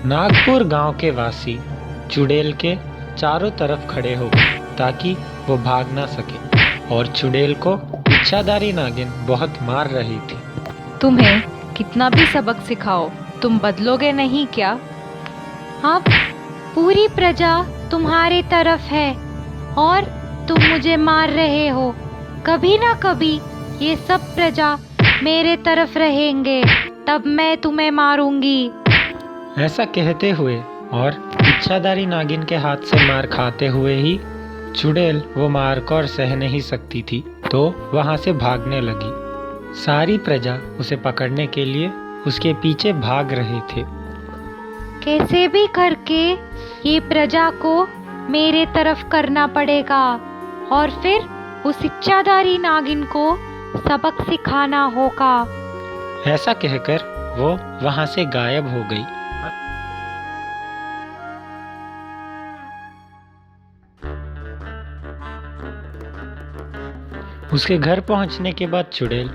नागपुर गांव के वासी चुड़ैल के चारों तरफ खड़े हो गए ताकि वो भाग ना सके और चुड़ैल को इच्छाधारी नागिन बहुत मार रही थी। तुम्हें कितना भी सबक सिखाओ, तुम बदलोगे नहीं क्या? अब पूरी प्रजा तुम्हारी तरफ है और तुम मुझे मार रहे हो। कभी ना कभी ये सब प्रजा मेरे तरफ रहेंगे, तब मैं तुम्हें मारूंगी। ऐसा कहते हुए और इच्छाधारी नागिन के हाथ से मार खाते हुए ही चुड़ैल वो मार को और सह नहीं सकती थी तो वहां से भागने लगी। सारी प्रजा उसे पकड़ने के लिए उसके पीछे भाग रहे थे। कैसे भी करके ये प्रजा को मेरे तरफ करना पड़ेगा और फिर उस इच्छाधारी नागिन को सबक सिखाना होगा। ऐसा कहकर वो वहां से गायब हो गई। उसके घर पहुंचने के बाद चुड़ैल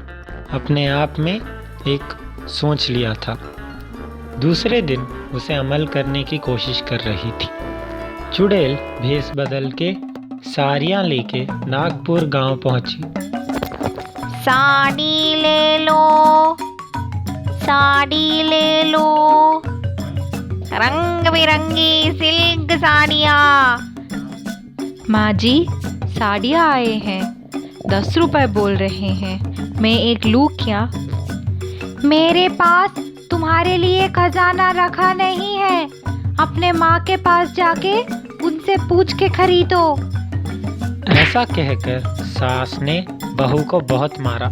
अपने आप में एक सोच लिया था। दूसरे दिन उसे अमल करने की कोशिश कर रही थी। चुड़ैल भेष बदल के साड़ियाँ लेके नागपुर गांव पहुंची। साड़ी ले लो, साड़ी ले लो, रंग बिरंगी सिल्क साड़ियाँ। माँ जी, साड़ियाँ आए हैं, 10 रुपए बोल रहे हैं, मैं एक लूँ क्या? मेरे पास तुम्हारे लिए खजाना रखा नहीं है। अपने माँ के पास जाके उनसे पूछ के खरीदो। ऐसा कहकर सास ने बहू को बहुत मारा।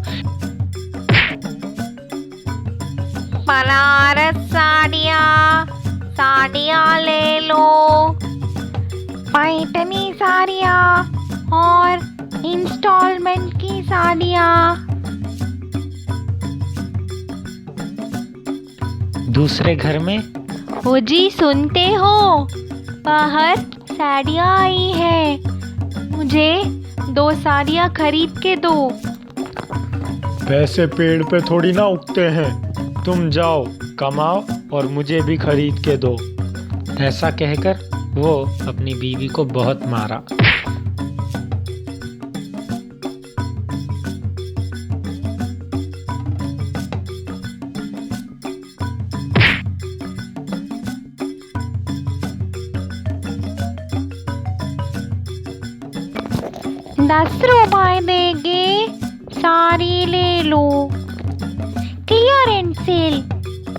बनारस साड़ियाँ, साड़ियाँ ले लो, पैठनी साड़ियाँ और इंस्टॉलमेंट की साड़ियाँ। दूसरे घर में, ओ जी सुनते हो, बाहर साड़ियाँ आई है, मुझे 2 साड़ियाँ खरीद के दो। पैसे पेड़ पे थोड़ी ना उगते हैं, तुम जाओ कमाओ और मुझे भी खरीद के दो। ऐसा कहकर वो अपनी बीवी को बहुत मारा। ₹10 देंगे, साड़ी ले लो। क्लियरेंस सेल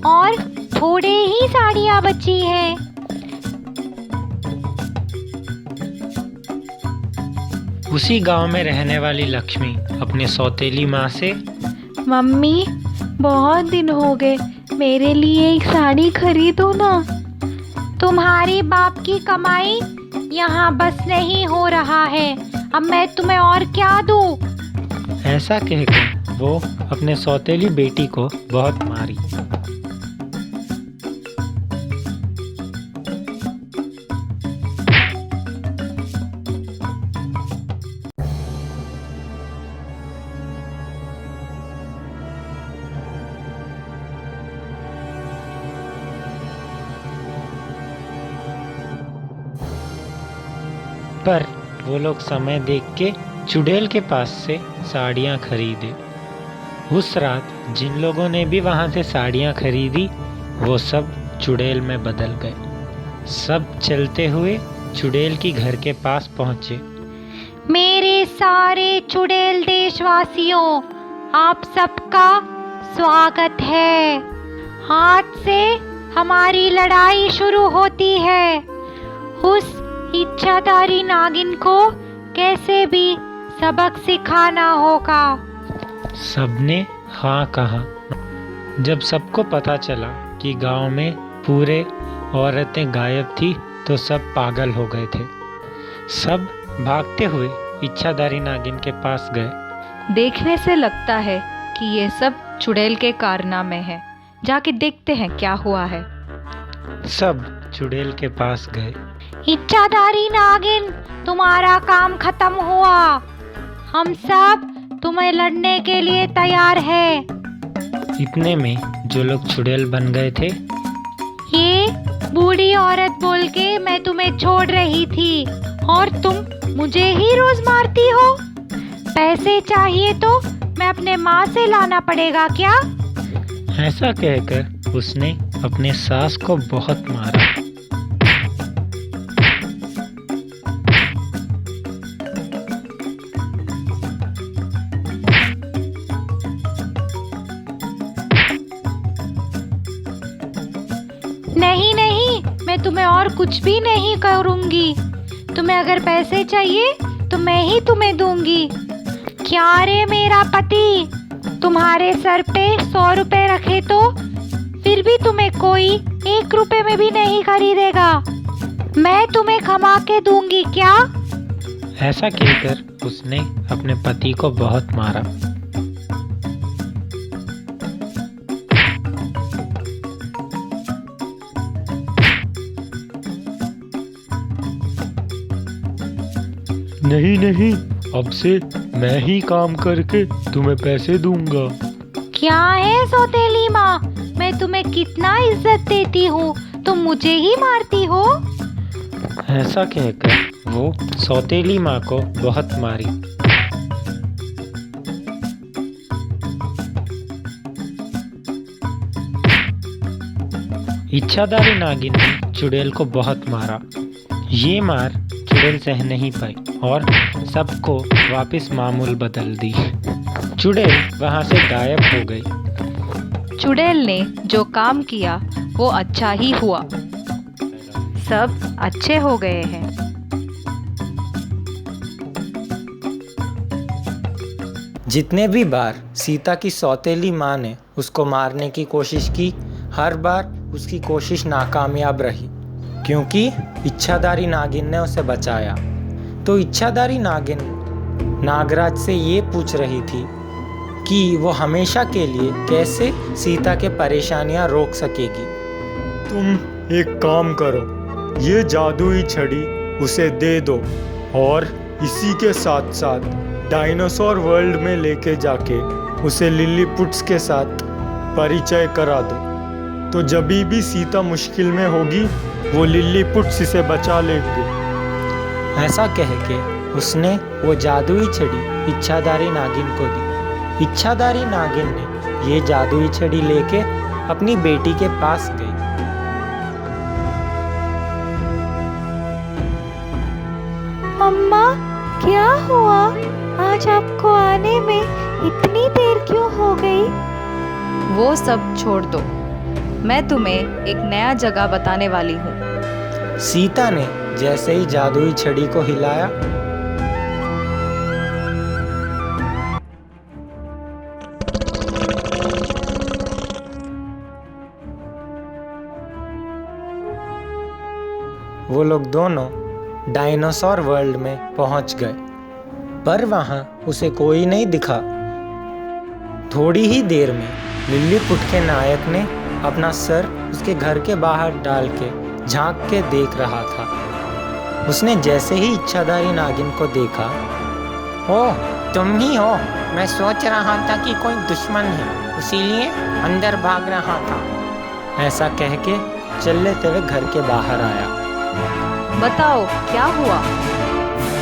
और थोड़े ही साड़ियाँ बची है। उसी गांव में रहने वाली लक्ष्मी अपने सौतेली माँ से, मम्मी, बहुत दिन हो गए, मेरे लिए एक साड़ी खरीदो ना। तुम्हारी बाप की कमाई यहाँ बस नहीं हो रहा है, अब मैं तुम्हें और क्या दूँ? ऐसा कहकर वो अपने सौतेली बेटी को बहुत मारी। पर वो लोग समय देख के चुड़ैल के पास से साड़ियाँ खरीदे। उस रात जिन लोगों ने भी वहाँ से साड़ियाँ खरीदी वो सब चुड़ैल में बदल गए। सब चलते हुए चुड़ैल की घर के पास पहुँचे। मेरे सारे चुड़ैल देशवासियों, आप सबका स्वागत है। आज से हमारी लड़ाई शुरू होती है। उस इच्छाधारी नागिन को कैसे भी सबक सिखाना होगा। सबने हाँ कहा। जब सबको पता चला कि गांव में पूरे औरतें गायब थी तो सब पागल हो गए थे। सब भागते हुए इच्छाधारी नागिन के पास गए। देखने से लगता है कि ये सब चुड़ैल के कारनामे हैं, जाके देखते हैं क्या हुआ है। सब चुड़ैल के पास गए। इच्छाधारी नागिन, तुम्हारा काम खत्म हुआ। हम सब तुम्हें लड़ने के लिए तैयार है। इतने में जो लोग चुड़ैल बन गए थे, ये बूढ़ी औरत बोल के मैं तुम्हें छोड़ रही थी और तुम मुझे ही रोज मारती हो। पैसे चाहिए तो मैं अपने माँ से लाना पड़ेगा क्या? ऐसा कहकर उसने अपने सास को बहुत मारा। नहीं नहीं, मैं तुम्हें और कुछ भी नहीं करूँगी। तुम्हें अगर पैसे चाहिए तो मैं ही तुम्हें दूंगी। क्या रे मेरा पति, तुम्हारे सर पे 100 रुपए रखे तो फिर भी तुम्हें कोई 1 रुपए में भी नहीं खरीदेगा। मैं तुम्हें खमा के दूंगी क्या? ऐसा कहकर उसने अपने पति को बहुत मारा। नहीं नहीं, अब से मैं ही काम करके तुम्हें पैसे दूंगा। क्या है सौतेली माँ, मैं तुम्हें कितना इज्जत देती हूँ, तुम मुझे ही मारती हो। ऐसा कहकर वो सौतेली माँ को बहुत मारी। इच्छाधारी नागिन ने चुड़ैल को बहुत मारा। ये मार चुड़ैल सह नहीं पाई और सबको वापस मामूल बदल दी। चुड़ैल वहाँ से गायब हो गई। चुड़ैल ने जो काम किया वो अच्छा ही हुआ। सब अच्छे हो गए हैं। जितने भी बार सीता की सौतेली माँ ने उसको मारने की कोशिश की, हर बार उसकी कोशिश नाकामयाब रही, क्योंकि इच्छाधारी नागिन ने उसे बचाया। तो इच्छाधारी नागिन नागराज से ये पूछ रही थी कि वो हमेशा के लिए कैसे सीता के परेशानियां रोक सकेगी। तुम एक काम करो, ये जादुई छड़ी उसे दे दो और इसी के साथ साथ डायनासोर वर्ल्ड में लेके जाके उसे लिलीपुट्स के साथ परिचय करा दो। तो जब भी सीता मुश्किल में होगी वो लिलीपुट्स इसे बचा लेंगे। ऐसा कह के उसने वो जादुई छड़ी इच्छाधारी नागिन को दी। इच्छाधारी नागिन ने ये जादुई छड़ी लेके अपनी बेटी के पास गई। अम्मा, क्या हुआ? आज आपको आने में इतनी देर क्यों हो गई? वो सब छोड़ दो, मैं तुम्हें एक नया जगह बताने वाली हूँ। सीता ने जैसे ही जादुई छड़ी को हिलाया, वो लोग दोनों डायनासोर वर्ल्ड में पहुंच गए। पर वहां उसे कोई नहीं दिखा। थोड़ी ही देर में लिलीपुट के नायक ने अपना सर उसके घर के बाहर डाल के झांक के देख रहा था। उसने जैसे ही इच्छाधारी नागिन को देखा, ओह, तुम ही हो। मैं सोच रहा था कि कोई दुश्मन है, इसीलिए अंदर भाग रहा था। ऐसा कह के चलते हुए घर के बाहर आया। बताओ क्या हुआ?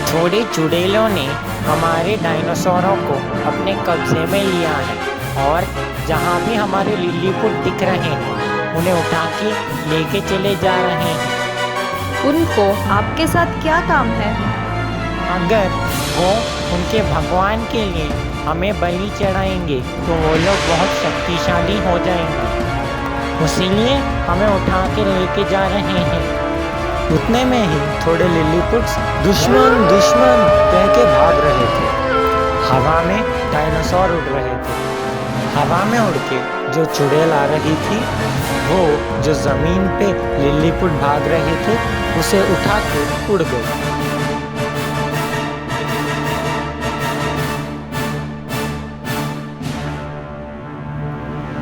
थोड़े चुड़ैलों ने हमारे डायनासोरों को अपने कब्जे में लिया है और जहाँ भी हमारे लिलीपुट दिख रहे हैं उन्हें उठा के लेके चले जा रहे हैं। उनको आपके साथ क्या काम है? अगर वो उनके भगवान के लिए हमें बलि चढ़ाएंगे तो वो लोग बहुत शक्तिशाली हो जाएंगे, इसीलिए हमें उठा के लेके जा रहे हैं। उतने में ही थोड़े लिलीपुट्स दुश्मन दुश्मन कह के भाग रहे थे। हवा में डायनासोर उड़ रहे थे। हवा में उड़ के जो चुड़ैल आ रही थी, वो जो जमीन पे लिलीपुट भाग रहे थे उसे उठा के उड़ गई।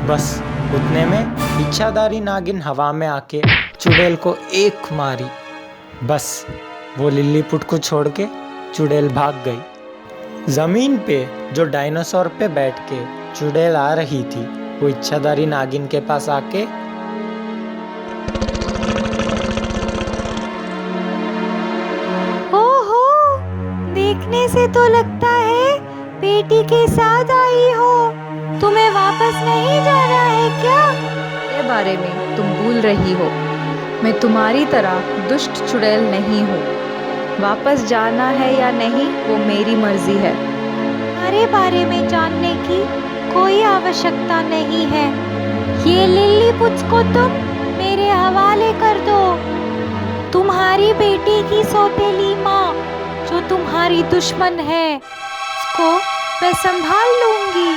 बस उतने में इच्छाधारी नागिन हवा में आके चुड़ैल को एक मारी। बस वो लिलीपुट को छोड़ के चुड़ैल भाग गई। जमीन पे जो डायनासोर पे बैठ के चुड़ैल आ रही थी, वो इच्छाधारी नागिन के पास आके से तो लगता है बेटी के साथ आई हो। तुम्हें वापस नहीं जाना है क्या? मेरे बारे में तुम भूल रही हो। मैं तुम्हारी तरह दुष्ट चुड़ैल नहीं हूँ। वापस जाना है या नहीं वो मेरी मर्जी है। तुम्हारे बारे में जानने की कोई आवश्यकता नहीं है। ये लिलीपुट्स को तुम मेरे हवाले कर दो। तुम्हारी बेटी की सौतेली माँ जो तुम्हारी दुश्मन है, उसको मैं संभाल लूंगी।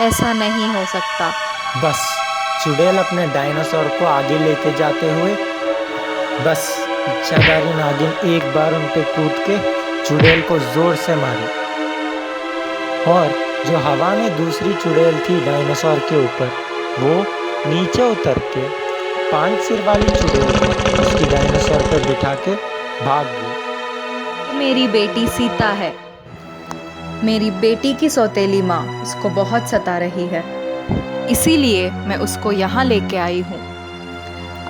ऐसा नहीं हो सकता। बस चुड़ैल अपने डायनासोर को आगे लेके जाते हुए बस इच्छाधारी नागिन एक बार उन पे कूद के चुड़ैल को जोर से मारी और जो हवा में दूसरी चुड़ैल थी डायनासोर के ऊपर, वो नीचे उतर के 5 सिर वाली चुड़ैल को उसकी डायनासोर पर बिठा के भाग गई। मेरी बेटी सीता है। मेरी बेटी की सौतेली माँ उसको बहुत सता रही है, इसीलिए मैं उसको यहाँ लेके आई हूँ।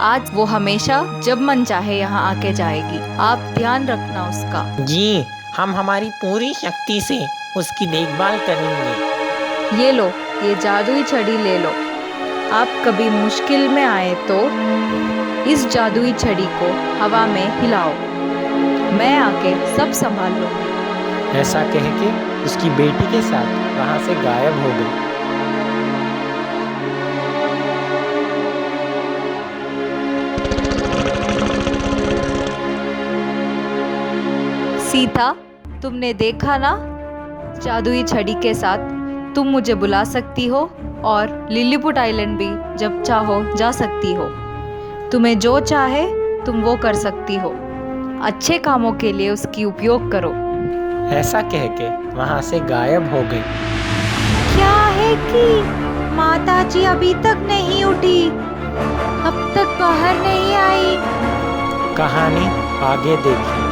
आज वो हमेशा जब मन चाहे यहाँ आके जाएगी। आप ध्यान रखना उसका। जी, हम हमारी पूरी शक्ति से उसकी देखभाल करेंगे। ये लो, ये जादुई छड़ी ले लो। आप कभी मुश्किल में आए तो इस जादुई छड़ी को हवा में हिलाओ, मैं आके सब संभाल लूँगी। ऐसा कह के उसकी बेटी के साथ वहाँ से गायब हो गई। सीता, तुमने देखा ना, जादुई छड़ी के साथ तुम मुझे बुला सकती हो और लिलीपुट आइलैंड भी जब चाहो जा सकती हो। तुम्हें जो चाहे तुम वो कर सकती हो। अच्छे कामों के लिए उसकी उपयोग करो। ऐसा कह के वहाँ से गायब हो गई। क्या है कि माताजी अभी तक नहीं उठी, अब तक बाहर नहीं आई। कहानी आगे देखिए।